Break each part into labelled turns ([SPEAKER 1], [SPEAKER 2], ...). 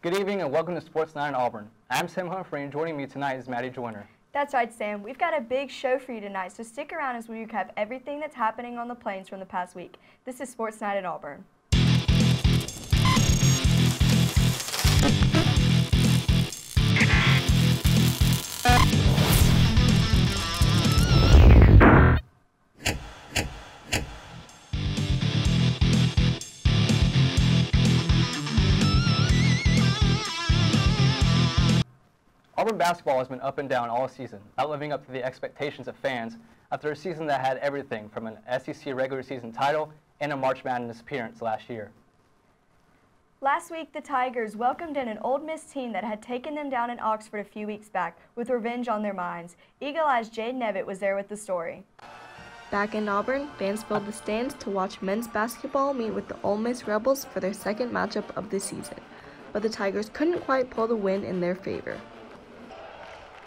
[SPEAKER 1] Good evening and welcome to Sports Night in Auburn. I'm Sam Humphrey and joining me tonight is Maddie Joyner.
[SPEAKER 2] That's right, Sam. We've got a big show for you tonight, so stick around as we recap everything that's happening on the plains from the past week. This is Sports Night in Auburn.
[SPEAKER 1] Auburn basketball has been up and down all season, not living up to the expectations of fans after a season that had everything from an SEC regular season title and a March Madness appearance last year.
[SPEAKER 2] Last week, the Tigers welcomed in an Ole Miss team that had taken them down in Oxford a few weeks back with revenge on their minds. Eagle Eye's Jade Nevitt was there with the story.
[SPEAKER 3] Back in Auburn, fans filled the stands to watch men's basketball meet with the Ole Miss Rebels for their second matchup of the season, but the Tigers couldn't quite pull the win in their favor.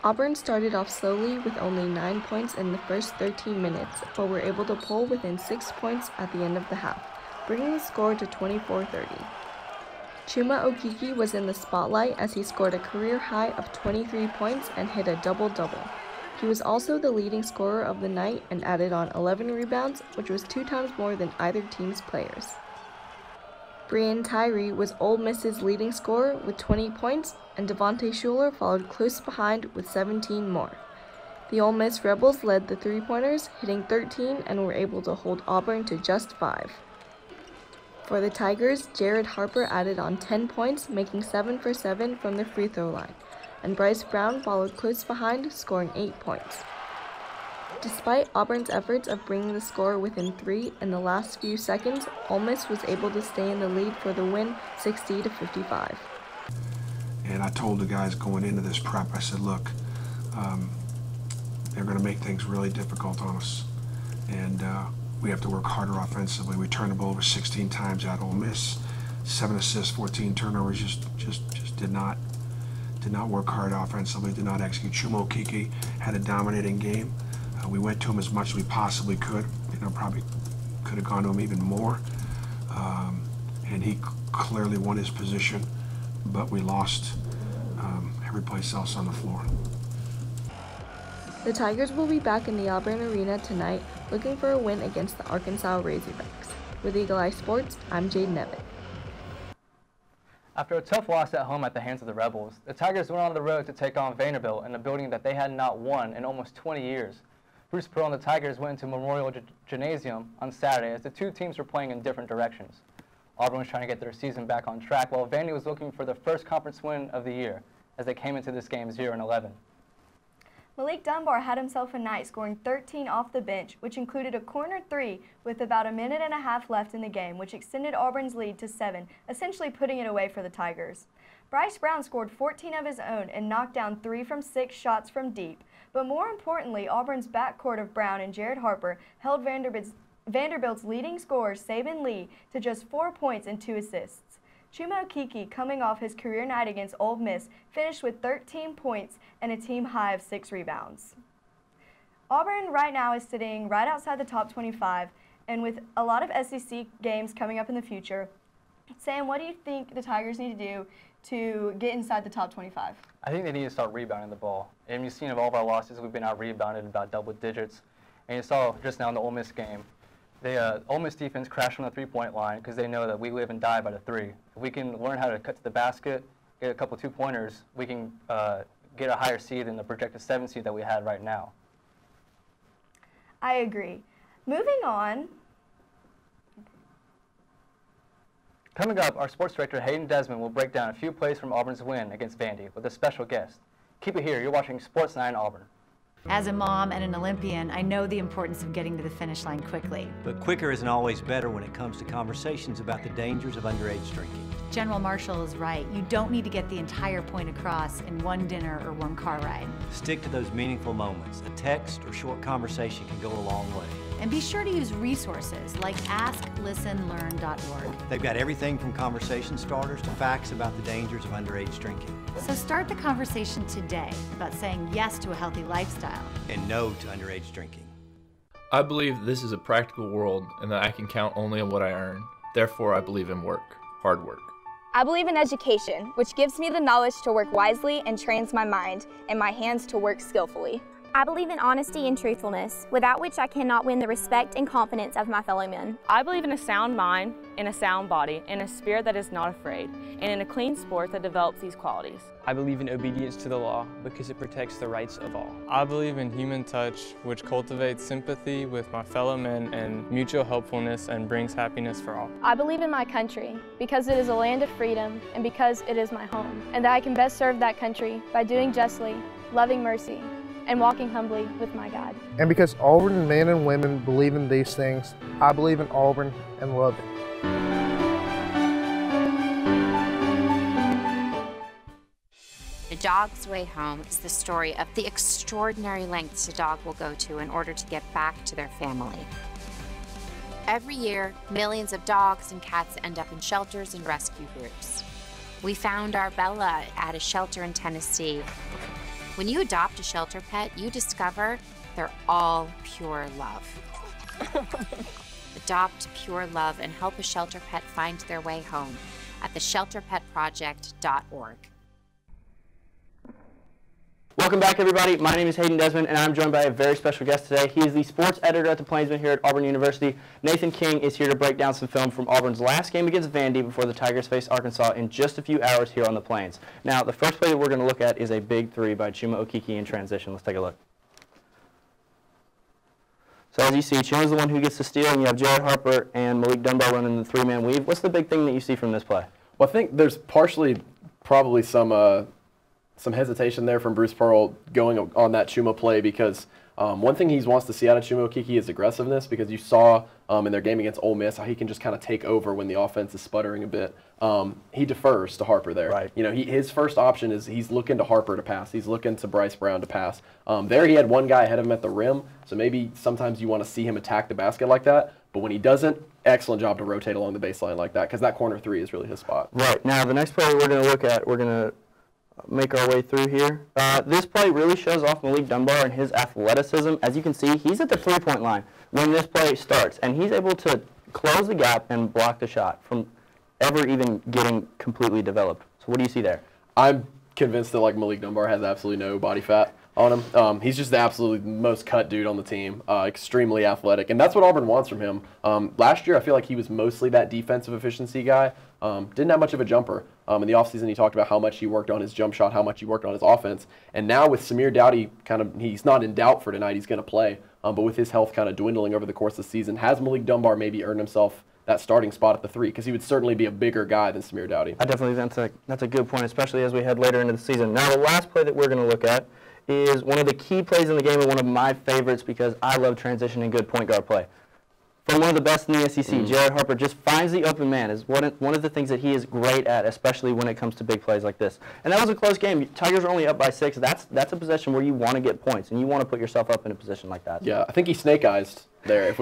[SPEAKER 3] Auburn started off slowly with only 9 points in the first 13 minutes, but were able to pull within 6 points at the end of the half, bringing the score to 24-30. Chuma Okeke was in the spotlight as he scored a career high of 23 points and hit a double-double. He was also the leading scorer of the night and added on 11 rebounds, which was 2 times more than either team's players. Brian Tyree was Ole Miss's leading scorer with 20 points, and Devontae Schuler followed close behind with 17 more. The Ole Miss Rebels led the three-pointers, hitting 13, and were able to hold Auburn to just 5. For the Tigers, Jared Harper added on 10 points, making 7 for 7 from the free throw line, and Bryce Brown followed close behind, scoring 8 points. Despite Auburn's efforts of bringing the score within 3 in the last few seconds, Ole Miss was able to stay in the lead for the win, 60-55.
[SPEAKER 4] And I told the guys going into this prep, I said, look, they're going to make things really difficult on us, and we have to work harder offensively. We turned the ball over 16 times at Ole Miss, 7 assists, 14 turnovers. Just did not work hard offensively. Did not execute. Chuma Okeke had a dominating game. We went to him as much as we possibly could. Probably could have gone to him even more. And he clearly won his position, but we lost every place else on the floor.
[SPEAKER 3] The Tigers will be back in the Auburn Arena tonight, looking for a win against the Arkansas Razorbacks. With Eagle Eye Sports, I'm Jade Nevitt.
[SPEAKER 1] After a tough loss at home at the hands of the Rebels, the Tigers went on the road to take on Vanderbilt in a building that they had not won in almost 20 years. Bruce Pearl and the Tigers went into Memorial Gymnasium on Saturday as the two teams were playing in different directions. Auburn was trying to get their season back on track, while Vandy was looking for their first conference win of the year as they came into this game 0-11.
[SPEAKER 2] Malik Dunbar had himself a night, scoring 13 off the bench, which included a corner 3 with about a minute and a half left in the game, which extended Auburn's lead to 7, essentially putting it away for the Tigers. Bryce Brown scored 14 of his own and knocked down 3 from 6 shots from deep, but more importantly, Auburn's backcourt of Brown and Jared Harper held Vanderbilt's leading scorer, Saban Lee, to just 4 points and 2 assists. Chuma Okeke, coming off his career night against Ole Miss, finished with 13 points and a team high of 6 rebounds. Auburn right now is sitting right outside the top 25, and with a lot of SEC games coming up in the future, Sam, what do you think the Tigers need to do to get inside the top 25?
[SPEAKER 1] I think they need to start rebounding the ball. And you've seen of all of our losses, we've been out-rebounded about double digits. And you saw just now in the Ole Miss game, the Ole Miss defense crashed from the three-point line because they know that we live and die by the 3. If we can learn how to cut to the basket, get a couple 2-pointers, we can get a higher seed than the projected 7 seed that we had right now.
[SPEAKER 2] I agree. Moving on.
[SPEAKER 1] Coming up, our sports director Hayden Desmond will break down a few plays from Auburn's win against Vandy with a special guest. Keep it here. You're watching Sports Night in Auburn.
[SPEAKER 5] As a mom and an Olympian, I know the importance of getting to the finish line quickly.
[SPEAKER 6] But quicker isn't always better when it comes to conversations about the dangers of underage drinking.
[SPEAKER 5] General Marshall is right. You don't need to get the entire point across in one dinner or one car ride.
[SPEAKER 6] Stick to those meaningful moments. A text or short conversation can go a long way.
[SPEAKER 5] And be sure to use resources like asklistenlearn.org.
[SPEAKER 6] They've got everything from conversation starters to facts about the dangers of underage drinking.
[SPEAKER 5] So start the conversation today about saying yes to a healthy lifestyle.
[SPEAKER 6] And no to underage drinking.
[SPEAKER 7] I believe this is a practical world and that I can count only on what I earn. Therefore, I believe in work, hard work.
[SPEAKER 8] I believe in education, which gives me the knowledge to work wisely and trains my mind and my hands to work skillfully.
[SPEAKER 9] I believe in honesty and truthfulness, without which I cannot win the respect and confidence of my fellow men.
[SPEAKER 10] I believe in a sound mind, in a sound body, in a spirit that is not afraid, and in a clean sport that develops these qualities.
[SPEAKER 11] I believe in obedience to the law because it protects the rights of all.
[SPEAKER 12] I believe in human touch, which cultivates sympathy with my fellow men and mutual helpfulness and brings happiness for all.
[SPEAKER 13] I believe in my country because it is a land of freedom and because it is my home, and that I can best serve that country by doing justly, loving mercy, and walking humbly with my God.
[SPEAKER 14] And because Auburn men and women believe in these things, I believe in Auburn and love it.
[SPEAKER 15] A Dog's Way Home is the story of the extraordinary lengths a dog will go to in order to get back to their family. Every year, millions of dogs and cats end up in shelters and rescue groups. We found our Bella at a shelter in Tennessee. When you adopt a shelter pet, you discover they're all pure love. Adopt pure love and help a shelter pet find their way home at theshelterpetproject.org.
[SPEAKER 1] Welcome back, everybody. My name is Hayden Desmond, and I'm joined by a very special guest today. He is the sports editor at the Plainsman here at Auburn University. Nathan King is here to break down some film from Auburn's last game against Vandy before the Tigers face Arkansas in just a few hours here on the Plains. Now, the first play that we're going to look at is a big three by Chuma Okeke in transition. Let's take a look. So as you see, Chuma's the one who gets the steal, and you have Jared Harper and Malik Dunbar running the three-man weave. What's the big thing that you see from this play?
[SPEAKER 16] Well, I think there's partially probably some hesitation there from Bruce Pearl going on that Chuma play because one thing he wants to see out of Chuma Okeke is aggressiveness, because you saw in their game against Ole Miss how he can just kind of take over when the offense is sputtering a bit. He defers to Harper there.
[SPEAKER 1] Right.
[SPEAKER 16] You know, his first option is he's looking to Harper to pass. He's looking to Bryce Brown to pass. There he had one guy ahead of him at the rim, so maybe sometimes you want to see him attack the basket like that. But when he doesn't, excellent job to rotate along the baseline like that, because that corner three is really his spot.
[SPEAKER 1] Right. Now, the next play we're going to look at, we're going to make our way through here. This play really shows off Malik Dunbar and his athleticism. As you can see, he's at the three-point line when this play starts, and he's able to close the gap and block the shot from ever even getting completely developed. So what do you see there?
[SPEAKER 16] I'm convinced that Malik Dunbar has absolutely no body fat on him. He's just the absolutely most cut dude on the team, extremely athletic, and that's what Auburn wants from him. Last year, I feel like he was mostly that defensive efficiency guy. Didn't have much of a jumper. In the offseason, he talked about how much he worked on his jump shot, how much he worked on his offense. And now with Samir Dowdy, he's not in doubt for tonight. He's going to play. But with his health kind of dwindling over the course of the season, has Malik Dunbar maybe earned himself that starting spot at the three? Because he would certainly be a bigger guy than Samir Dowdy.
[SPEAKER 1] I definitely think that's a good point, especially as we head later into the season. Now, the last play that we're going to look at is one of the key plays in the game and one of my favorites because I love transition and good point guard play. From one of the best in the SEC, Jared Harper just finds the open man is one of the things that he is great at, especially when it comes to big plays like this. And that was a close game. Tigers are only up by 6. That's a possession where you want to get points, and you want to put yourself up in a position like that.
[SPEAKER 16] Yeah, I think he snake-eyed there.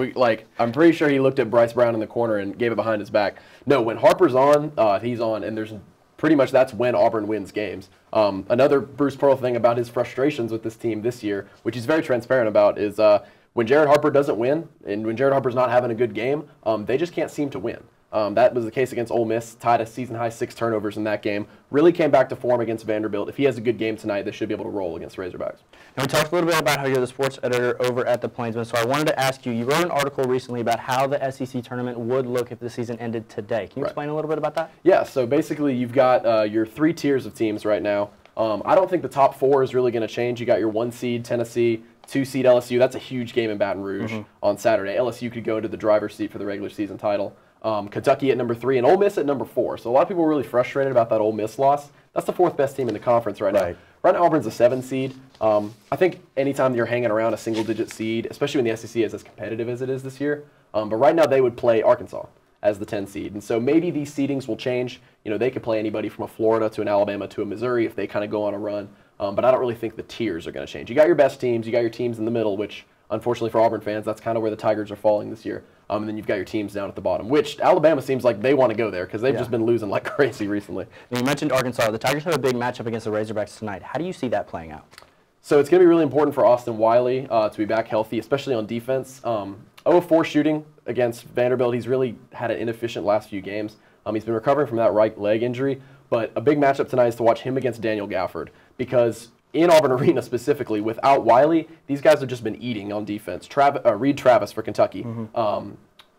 [SPEAKER 16] I'm pretty sure he looked at Bryce Brown in the corner and gave it behind his back. No, when Harper's on, he's on, and there's pretty much that's when Auburn wins games. Another Bruce Pearl thing about his frustrations with this team this year, which he's very transparent about, is when Jared Harper doesn't win, and when Jared Harper's not having a good game, they just can't seem to win. That was the case against Ole Miss, tied a season-high 6 turnovers in that game. Really came back to form against Vanderbilt. If he has a good game tonight, they should be able to roll against Razorbacks.
[SPEAKER 1] Now, we talked a little bit about how you're the sports editor over at the Plainsman, so I wanted to ask you, you wrote an article recently about how the SEC tournament would look if the season ended today. Can you explain a little bit about that?
[SPEAKER 16] Yeah, so basically you've got your 3 tiers of teams right now. I don't think the top 4 is really going to change. You got your 1 seed, Tennessee, 2 seed LSU. That's a huge game in Baton Rouge on Saturday. LSU could go into the driver's seat for the regular season title. Kentucky at number 3 and Ole Miss at number 4. So a lot of people were really frustrated about that Ole Miss loss. That's the 4th best team in the conference right now. Right now Auburn's a 7 seed. I think anytime you're hanging around a single-digit seed, especially when the SEC is as competitive as it is this year, but right now they would play Arkansas as the 10 seed. And so maybe these seedings will change. You know, they could play anybody from a Florida to an Alabama to a Missouri if they kind of go on a run. But I don't really think the tiers are going to change. You got your best teams, you got your teams in the middle, which unfortunately for Auburn fans, that's kind of where the Tigers are falling this year. And then you've got your teams down at the bottom, which Alabama seems like they want to go there because they've just been losing like crazy recently.
[SPEAKER 1] And you mentioned Arkansas. The Tigers have a big matchup against the Razorbacks tonight. How do you see that playing out?
[SPEAKER 16] So it's going to be really important for Austin Wiley to be back healthy, especially on defense. 0-4 shooting against Vanderbilt. He's really had an inefficient last few games. He's been recovering from that right leg injury, but a big matchup tonight is to watch him against Daniel Gafford, because in Auburn Arena specifically, without Wiley, these guys have just been eating on defense. Reed Travis for Kentucky.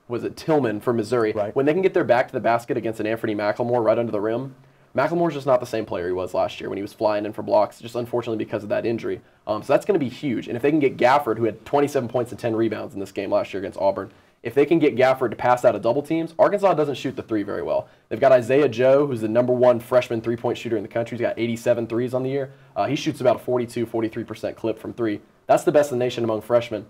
[SPEAKER 16] Was it Tillman for Missouri?
[SPEAKER 17] Right.
[SPEAKER 16] When they can get their back to the basket against an Anthony McLemore right under the rim, McLemore's just not the same player he was last year when he was flying in for blocks, just unfortunately because of that injury. So that's going to be huge. And if they can get Gafford, who had 27 points and 10 rebounds in this game last year against Auburn, if they can get Gafford to pass out of double teams, Arkansas doesn't shoot the three very well. They've got Isaiah Joe, who's the #1 freshman three-point shooter in the country. He's got 87 threes on the year. He shoots about a 42-43% clip from three. That's the best in the nation among freshmen.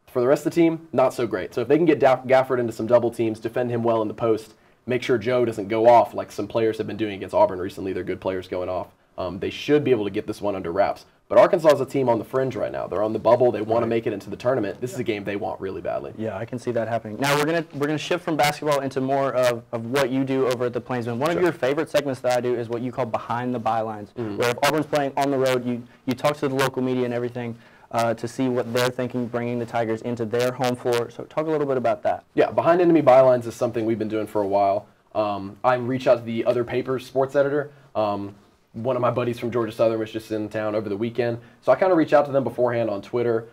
[SPEAKER 16] For the rest of the team, not so great. So if they can get Gafford into some double teams, defend him well in the post, make sure Joe doesn't go off like some players have been doing against Auburn recently. They're good players going off. They should be able to get this one under wraps. But Arkansas is a team on the fringe right now. They're on the bubble. They want to make it into the tournament. This is a game they want really badly.
[SPEAKER 17] Yeah, I can see that happening. Now we're gonna shift from basketball into more of what you do over at the Plainsman. One of your favorite segments that I do is what you call Behind the Bylines, where if Auburn's playing on the road, you talk to the local media and everything to see what they're thinking, bringing the Tigers into their home floor. So talk a little bit about that.
[SPEAKER 16] Yeah, Behind Enemy Bylines is something we've been doing for a while. I reach out to the other paper's sports editor. One of my buddies from Georgia Southern was just in town over the weekend. So I kind of reach out to them beforehand on Twitter,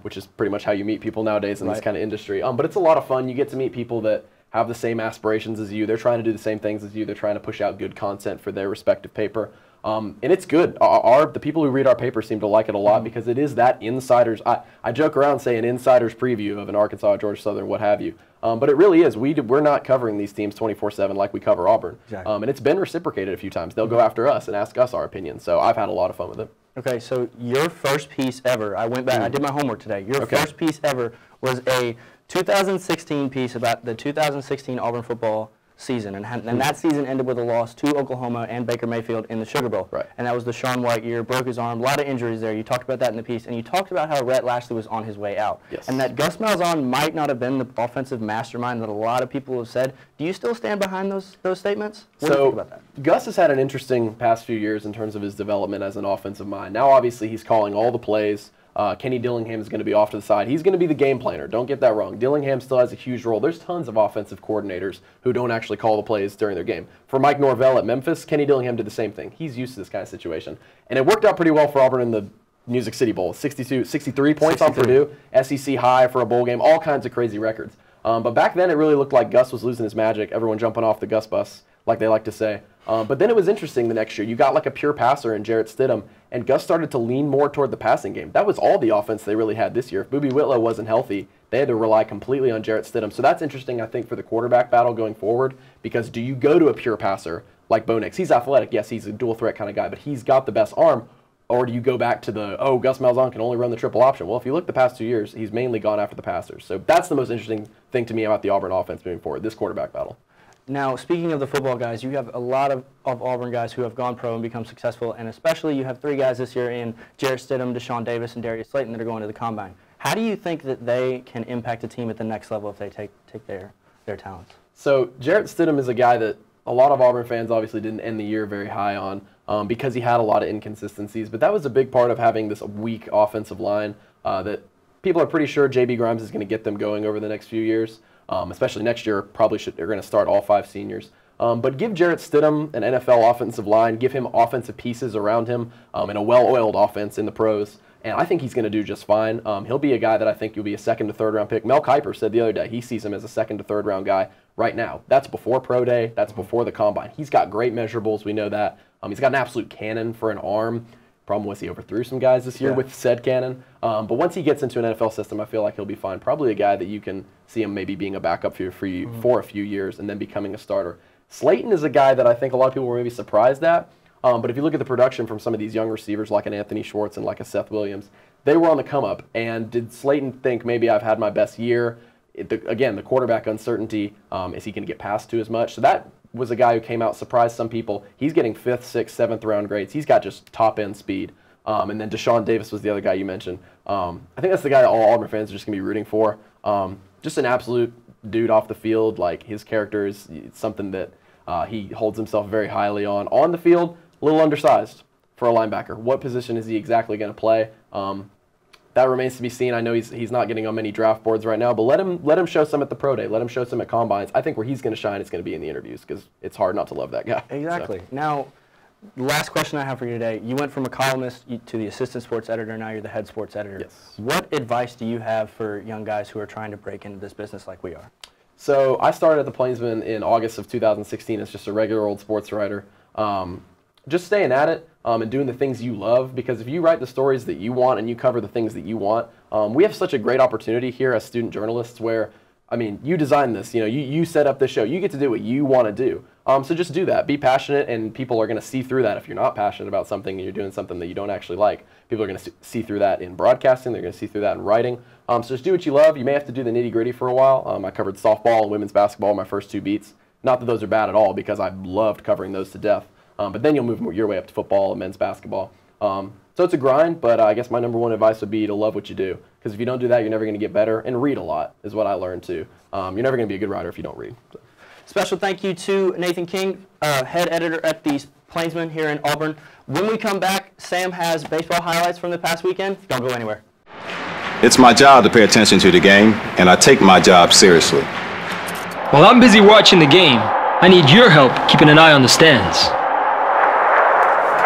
[SPEAKER 16] which is pretty much how you meet people nowadays in this kind of industry. But it's a lot of fun. You get to meet people that have the same aspirations as you. They're trying to do the same things as you. They're trying to push out good content for their respective paper. And it's good. The people who read our paper seem to like it a lot because it is that insider's. I joke around saying an insider's preview of an Arkansas, Georgia Southern, what have you. But it really is. We're not covering these teams 24/7 like we cover Auburn.
[SPEAKER 17] Exactly.
[SPEAKER 16] And it's been reciprocated a few times. They'll go after us and ask us our opinion. So I've had a lot of fun with it.
[SPEAKER 17] Okay, so your first piece ever, I went back, I did my homework today. Your first piece ever was a 2016 piece about the 2016 Auburn football season, and that season ended with a loss to Oklahoma and Baker Mayfield in the Sugar Bowl.
[SPEAKER 16] Right.
[SPEAKER 17] And that was the Sean White year, broke his arm, a lot of injuries there. You talked about that in the piece, and you talked about how Rhett Lashley was on his way out.
[SPEAKER 16] Yes.
[SPEAKER 17] And that Gus Malzahn might not have been the offensive mastermind that a lot of people have said. Do you still stand behind those statements? What do you think about that?
[SPEAKER 16] Gus has had an interesting past few years in terms of his development as an offensive mind. Now, obviously, he's calling all the plays. Kenny Dillingham is going to be off to the side. He's going to be the game planner. Don't get that wrong. Dillingham still has a huge role. There's tons of offensive coordinators who don't actually call the plays during their game. For Mike Norvell at Memphis, Kenny Dillingham did the same thing. He's used to this kind of situation. And it worked out pretty well for Auburn in the Music City Bowl. 63 points on Purdue, SEC high for a bowl game, all kinds of crazy records. But back then it really looked like Gus was losing his magic, everyone jumping off the Gus bus, like they like to say. But then it was interesting the next year. You got like a pure passer in Jarrett Stidham, and Gus started to lean more toward the passing game. That was all the offense they really had this year. If Boobie Whitlow wasn't healthy, they had to rely completely on Jarrett Stidham. So that's interesting, I think, for the quarterback battle going forward, because do you go to a pure passer like Bo Nix? He's athletic. Yes, he's a dual threat kind of guy, but he's got the best arm. Or do you go back to Gus Malzahn can only run the triple option? Well, if you look the past 2 years, he's mainly gone after the passers. So that's the most interesting thing to me about the Auburn offense moving forward, this quarterback battle.
[SPEAKER 17] Now, speaking of the football guys, you have a lot of Auburn guys who have gone pro and become successful, and especially you have 3 guys this year in Jarrett Stidham, Deshaun Davis, and Darius Slayton that are going to the Combine. How do you think that they can impact a team at the next level if they take their talents?
[SPEAKER 16] So Jarrett Stidham is a guy that a lot of Auburn fans obviously didn't end the year very high on because he had a lot of inconsistencies, but that was a big part of having this weak offensive line that people are pretty sure J.B. Grimes is going to get them going over the next few years. Especially next year, they're going to start all 5 seniors. But give Jarrett Stidham an NFL offensive line, give him offensive pieces around him, and a well-oiled offense in the pros, and I think he's going to do just fine. He'll be a guy that I think will be a 2nd to 3rd round pick. Mel Kiper said the other day he sees him as a 2nd to 3rd round guy right now. That's before pro day. That's before the combine. He's got great measurables. We know that. He's got an absolute cannon for an arm. Problem was he overthrew some guys this year with said cannon. But once he gets into an NFL system, I feel like he'll be fine. Probably a guy that you can see him maybe being a backup for a few years and then becoming a starter. Slayton is a guy that I think a lot of people were maybe surprised at. But if you look at the production from some of these young receivers like an Anthony Schwartz and like a Seth Williams, they were on the come up. And did Slayton think maybe I've had my best year? Again, the quarterback uncertainty, is he going to get passed to as much? So that was a guy who came out, surprised some people. He's getting 5th, 6th, 7th round grades. He's got just top-end speed. And then Deshaun Davis was the other guy you mentioned. I think that's the guy that all Auburn fans are just going to be rooting for. Just an absolute dude off the field. Like, his character is something that he holds himself very highly on. On the field, a little undersized for a linebacker. What position is he exactly going to play? that remains to be seen. I know he's not getting on many draft boards right now, but let him show some at the pro day. Let him show some at combines. I think where he's going to shine is going to be in the interviews, because it's hard not to love that guy.
[SPEAKER 17] Exactly.
[SPEAKER 16] So.
[SPEAKER 17] Now, last question I have for you today. You went from a columnist to the assistant sports editor. Now you're the head sports editor.
[SPEAKER 16] Yes.
[SPEAKER 17] What advice do you have for young guys who are trying to break into this business like we are?
[SPEAKER 16] So I started at the Plainsman in August of 2016 as just a regular old sports writer. Just staying at it and doing the things you love, because if you write the stories that you want and you cover the things that you want, we have such a great opportunity here as student journalists where, I mean, you designed this, you set up this show, you get to do what you want to do. So just do that, be passionate, and people are going to see through that. If you're not passionate about something and you're doing something that you don't actually like, people are going to see through that in broadcasting, they're going to see through that in writing. So just do what you love. You may have to do the nitty gritty for a while. I covered softball and women's basketball, my first 2 beats. Not that those are bad at all, because I loved covering those to death. But then you'll move your way up to football and men's basketball. So it's a grind, but I guess my #1 advice would be to love what you do. Because if you don't do that, you're never going to get better. And read a lot is what I learned too. You're never going to be a good writer if you don't read. So.
[SPEAKER 17] Special thank you to Nathan King, head editor at the Plainsman here in Auburn. When we come back, Sam has baseball highlights from the past weekend. Don't go anywhere.
[SPEAKER 18] It's my job to pay attention to the game, and I take my job seriously.
[SPEAKER 19] While I'm busy watching the game, I need your help keeping an eye on the stands.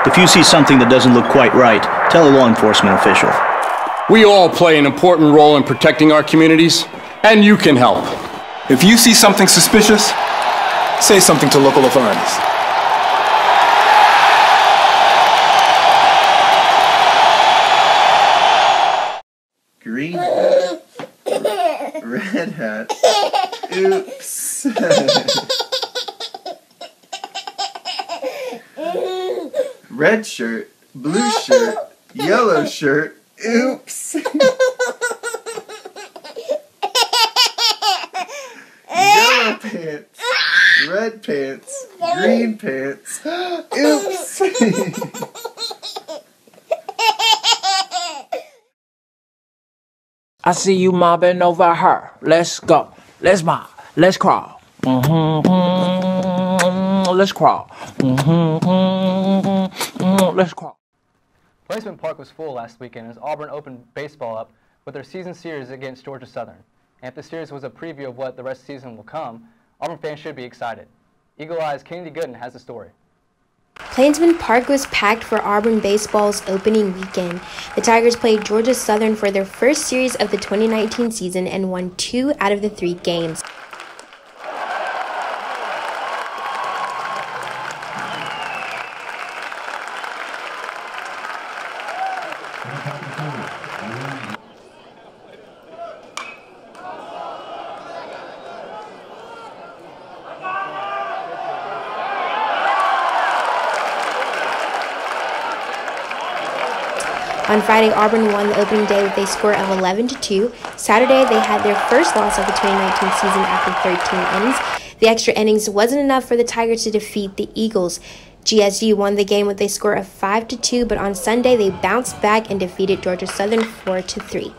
[SPEAKER 20] If you see something that doesn't look quite right, tell a law enforcement official.
[SPEAKER 21] We all play an important role in protecting our communities, and you can help.
[SPEAKER 22] If you see something suspicious, say something to local authorities.
[SPEAKER 23] Green hat, red hat, oops. Red shirt, blue shirt, yellow shirt, oops. Yellow pants, red pants, green pants, oops.
[SPEAKER 24] I see you mobbing over her. Let's go. Let's mob. Let's crawl. Let's crawl. Let's crawl.
[SPEAKER 1] Plainsman Park was full last weekend as Auburn opened baseball up with their season series against Georgia Southern. And if the series was a preview of what the rest of the season will come, Auburn fans should be excited. Eagle Eye's Kennedy Gooden has the story.
[SPEAKER 25] Plainsman Park was packed for Auburn baseball's opening weekend. The Tigers played Georgia Southern for their first series of the 2019 season and won 2 out of the 3 games. On Friday, Auburn won the opening day with a score of 11-2. Saturday, they had their first loss of the 2019 season after 13 innings. The extra innings wasn't enough for the Tigers to defeat the Eagles. GSU won the game with a score of 5-2, but on Sunday, they bounced back and defeated Georgia Southern 4-3.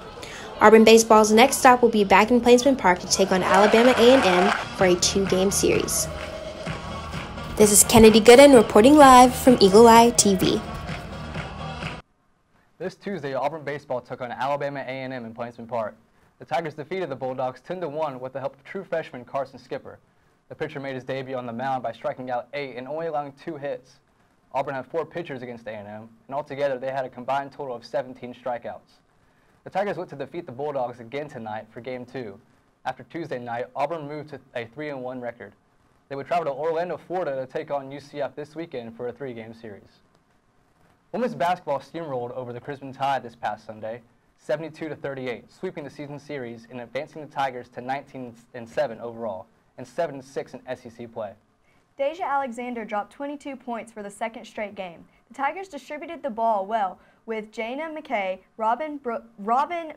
[SPEAKER 25] Auburn baseball's next stop will be back in Plainsman Park to take on Alabama A&M for a 2-game series. This is Kennedy Gooden reporting live from Eagle Eye TV.
[SPEAKER 1] This Tuesday, Auburn baseball took on Alabama A&M in Plainsman Park. The Tigers defeated the Bulldogs 10-1 with the help of true freshman Carson Skipper. The pitcher made his debut on the mound by striking out 8 and only allowing 2 hits. Auburn had 4 pitchers against A&M, and altogether they had a combined total of 17 strikeouts. The Tigers went to defeat the Bulldogs again tonight for Game 2. After Tuesday night, Auburn moved to a 3-1 record. They would travel to Orlando, Florida to take on UCF this weekend for a 3-game series. Women's basketball steamrolled over the Crimson Tide this past Sunday, 72-38, sweeping the season series and advancing the Tigers to 19-7 overall and 7-6 in SEC play.
[SPEAKER 2] Deja Alexander dropped 22 points for the second straight game. The Tigers distributed the ball well, with Jana McKay, Robin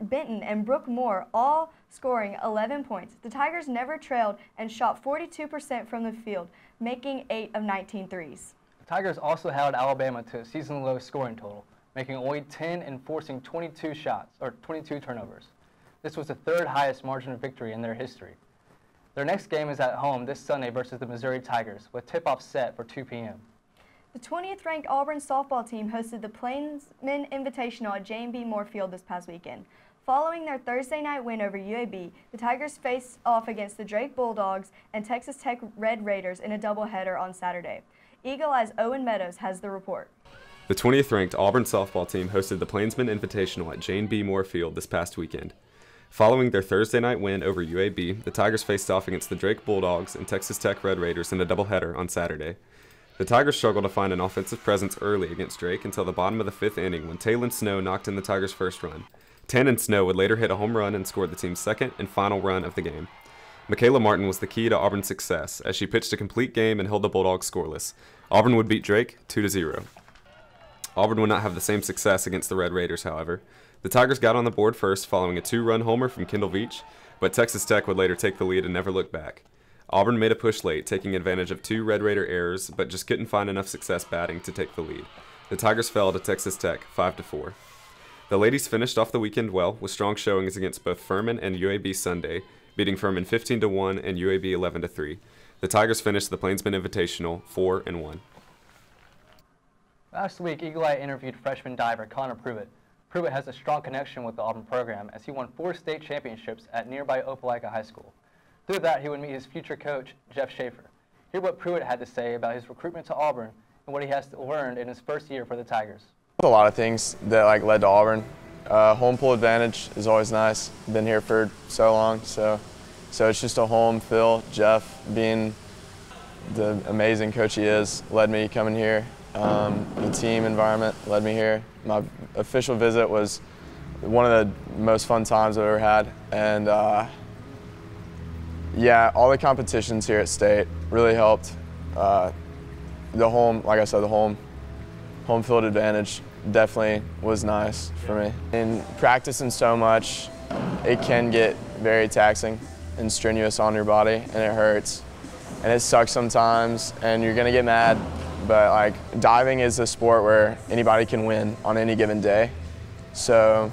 [SPEAKER 2] Benton, and Brooke Moore all scoring 11 points. The Tigers never trailed and shot 42% from the field, making 8 of 19 threes.
[SPEAKER 1] The Tigers also held Alabama to a season-low scoring total, making only 10 and forcing 22 turnovers. This was the 3rd highest margin of victory in their history. Their next game is at home this Sunday versus the Missouri Tigers, with tip-off set for 2 p.m.
[SPEAKER 2] The 20th ranked Auburn softball team hosted the Plainsmen Invitational at J&B Moore Field this past weekend. Following their Thursday night win over UAB, the Tigers faced off against the Drake Bulldogs and Texas Tech Red Raiders in a doubleheader on Saturday. Eagle Eye's Owen Meadows has the report.
[SPEAKER 3] The 20th ranked Auburn softball team hosted the Plainsmen Invitational at J&B Moore Field this past weekend. Following their Thursday night win over UAB, the Tigers faced off against the Drake Bulldogs and Texas Tech Red Raiders in a doubleheader on Saturday. The Tigers struggled to find an offensive presence early against Drake until the bottom of the 5th inning when Taylon Snow knocked in the Tigers' first run. Tannen Snow would later hit a home run and scored the team's second and final run of the game. Michaela Martin was the key to Auburn's success as she pitched a complete game and held the Bulldogs scoreless. Auburn would beat Drake 2-0. Auburn would not have the same success against the Red Raiders, however. The Tigers got on the board first following a 2-run homer from Kendall Veach, but Texas Tech would later take the lead and never look back. Auburn made a push late, taking advantage of 2 Red Raider errors, but just couldn't find enough success batting to take the lead. The Tigers fell to Texas Tech 5-4. The ladies finished off the weekend well with strong showings against both Furman and UAB Sunday, beating Furman 15-1 and UAB 11-3. The Tigers finished the Plainsman Invitational 4-1.
[SPEAKER 1] Last week, Eagle Eye interviewed freshman diver Conner Pruitt. Pruitt has a strong connection with the Auburn program as he won 4 state championships at nearby Opelika High School. Through that, he would meet his future coach, Jeff Schaefer. Hear what Pruitt had to say about his recruitment to Auburn and what he has learned in his first year for the Tigers.
[SPEAKER 4] A lot of things that led to Auburn. Home pool advantage is always nice. Been here for so long, so it's just a home feel. Jeff, being the amazing coach he is, led me coming here. The team environment led me here. My official visit was one of the most fun times I've ever had, and yeah, all the competitions here at State really helped. The home, like I said, the home field advantage definitely was nice for me. In practicing so much, it can get very taxing and strenuous on your body, and it hurts. And it sucks sometimes, and you're gonna get mad, but diving is a sport where anybody can win on any given day. So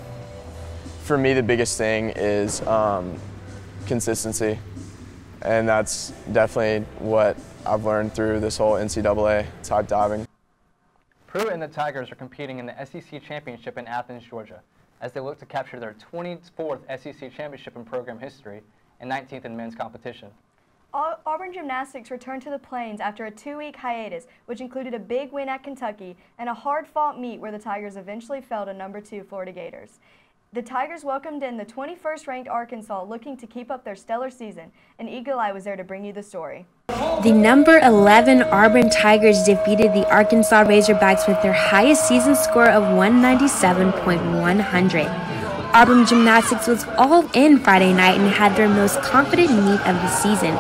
[SPEAKER 4] for me, the biggest thing is consistency, and that's definitely what I've learned through this whole NCAA type diving.
[SPEAKER 1] Pruitt and the Tigers are competing in the SEC Championship in Athens, Georgia, as they look to capture their 24th SEC Championship in program history and 19th in men's competition.
[SPEAKER 2] Auburn Gymnastics returned to the Plains after a 2-week hiatus, which included a big win at Kentucky and a hard-fought meet where the Tigers eventually fell to number 2 Florida Gators. The Tigers welcomed in the 21st ranked Arkansas, looking to keep up their stellar season, and Eagle Eye was there to bring you the story.
[SPEAKER 25] The number 11 Auburn Tigers defeated the Arkansas Razorbacks with their highest season score of 197.100. Auburn Gymnastics was all in Friday night and had their most confident meet of the season.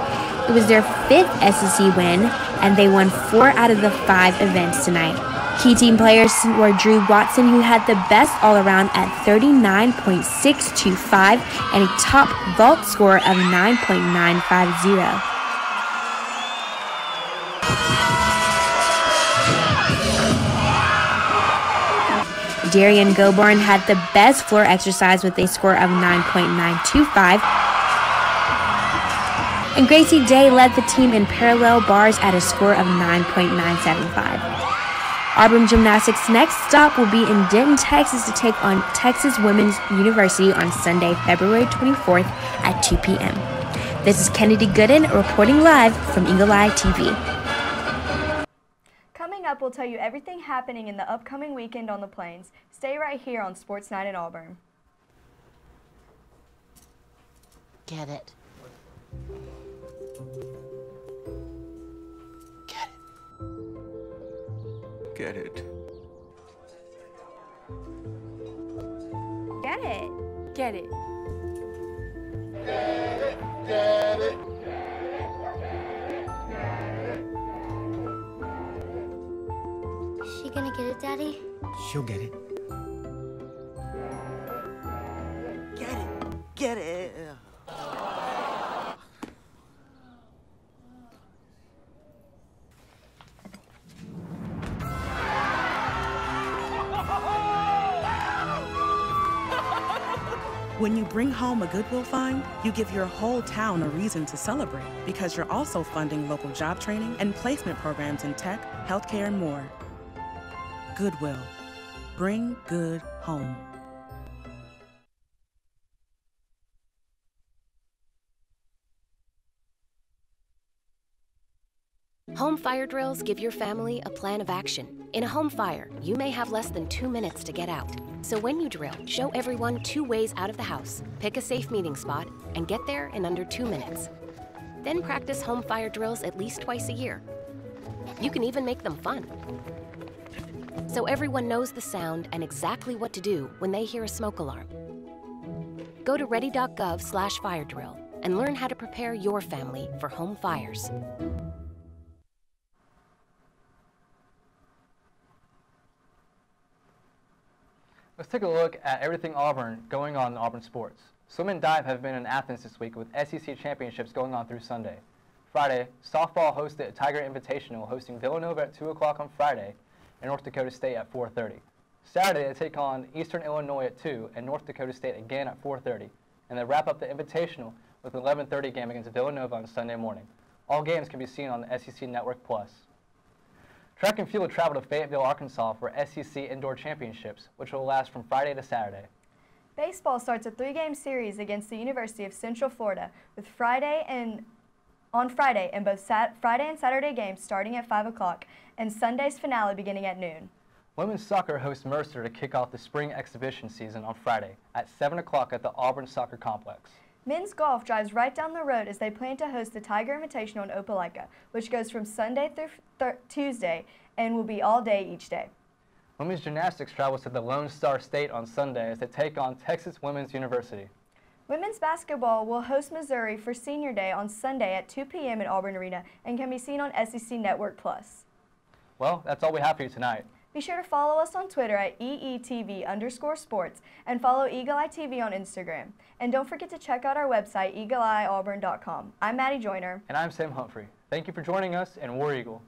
[SPEAKER 25] It was their 5th SEC win, and they won 4 out of the 5 events tonight. Key team players were Drew Watson, who had the best all-around at 39.625 and a top vault score of 9.950. Darian Goborn had the best floor exercise with a score of 9.925. And Gracie Day led the team in parallel bars at a score of 9.975. Auburn Gymnastics' next stop will be in Denton, Texas to take on Texas Women's University on Sunday, February 24th at 2 p.m. This is Kennedy Gooden reporting live from Eagle Eye TV.
[SPEAKER 2] Coming up, we'll tell you everything happening in the upcoming weekend on the Plains. Stay right here on Sports Night in Auburn.
[SPEAKER 5] Get it.
[SPEAKER 23] Get it.
[SPEAKER 2] Get it.
[SPEAKER 5] Get it.
[SPEAKER 23] Get it.
[SPEAKER 6] Is she gonna get it, Daddy?
[SPEAKER 5] She'll get it. Get it. Get it.
[SPEAKER 7] When you bring home a Goodwill find, you give your whole town a reason to celebrate because you're also funding local job training and placement programs in tech, healthcare, and more. Goodwill. Bring good home.
[SPEAKER 8] Home fire drills give your family a plan of action. In a home fire, you may have less than 2 minutes to get out. So when you drill, show everyone 2 ways out of the house, pick a safe meeting spot, and get there in under 2 minutes. Then practice home fire drills at least twice a year. You can even make them fun. So everyone knows the sound and exactly what to do when they hear a smoke alarm. Go to ready.gov/fire drill and learn how to prepare your family for home fires.
[SPEAKER 1] Let's take a look at everything Auburn going on in Auburn sports. Swim and dive have been in Athens this week with SEC championships going on through Sunday. Friday, softball hosted a Tiger Invitational, hosting Villanova at 2 o'clock on Friday and North Dakota State at 4:30. Saturday, they take on Eastern Illinois at 2 and North Dakota State again at 4:30. And they wrap up the Invitational with an 11:30 game against Villanova on Sunday morning. All games can be seen on the SEC Network Plus. Track and field travel to Fayetteville, Arkansas for SEC Indoor Championships, which will last from Friday to Saturday.
[SPEAKER 2] Baseball starts a 3-game series against the University of Central Florida with on Friday and both Friday and Saturday games starting at 5 o'clock and Sunday's finale beginning at noon.
[SPEAKER 1] Women's soccer hosts Mercer to kick off the spring exhibition season on Friday at 7 o'clock at the Auburn Soccer Complex.
[SPEAKER 2] Men's golf drives right down the road as they plan to host the Tiger Invitational in Opelika, which goes from Sunday through Tuesday and will be all day each day.
[SPEAKER 1] Women's gymnastics travels to the Lone Star State on Sunday as they take on Texas Women's University.
[SPEAKER 2] Women's basketball will host Missouri for Senior Day on Sunday at 2 p.m. at Auburn Arena and can be seen on SEC Network Plus.
[SPEAKER 1] Well, that's all we have for you tonight.
[SPEAKER 2] Be sure to follow us on Twitter at EETV_sports and follow Eagle Eye TV on Instagram. And don't forget to check out our website, eagleeyeauburn.com. I'm Maddie Joyner.
[SPEAKER 1] And I'm Sam Humphrey. Thank you for joining us, and War Eagle.